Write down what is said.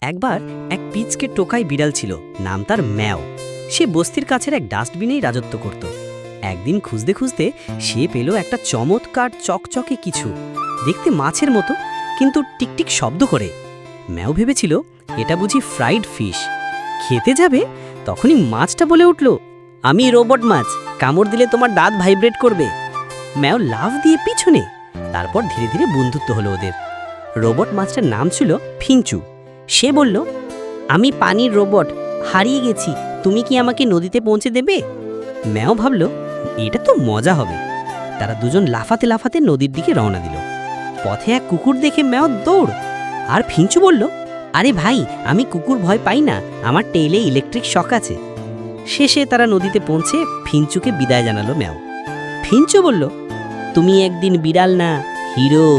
একবার এক পিচকে টোকাই বিড়াল ছিল, নাম তার ম্যাও। সে বস্তির কাছের এক ডাস্টবিনেই রাজত্ব করত। একদিন খুঁজতে খুঁজতে সে পেল একটা চমৎকার চকচকে কিছু, দেখতে মাছের মতো কিন্তু টিকটিক শব্দ করে। ম্যাও ভেবেছিল এটা বুঝি ফ্রাইড ফিশ। খেতে যাবে তখনই মাছটা বলে উঠল, আমি রোবট মাছ, কামড় দিলে তোমার দাঁত ভাইব্রেট করবে। ম্যাও লাফ দিয়ে পিছনে, তারপর ধীরে ধীরে বন্ধুত্ব হলো ওদের। রোবট মাছটার নাম ছিল ফিঞ্চু। সে বলল, আমি পানির রোবট, হারিয়ে গেছি, তুমি কি আমাকে নদীতে পৌঁছে দেবে? ম্যাও ভাবল এটা তো মজা হবে। তারা দুজন লাফাতে লাফাতে নদীর দিকে রওনা দিল। পথে এক কুকুর দেখে ম্যাও দৌড়, আর ফিঞ্চু বলল, আরে ভাই, আমি কুকুর ভয় পাই না, আমার টেইলে ইলেকট্রিক শক আছে। শেষে তারা নদীতে পৌঁছে ফিঞ্চুকে বিদায় জানালো ম্যাও। ফিঞ্চু বলল, তুমি একদিন বিড়াল না, হিরো।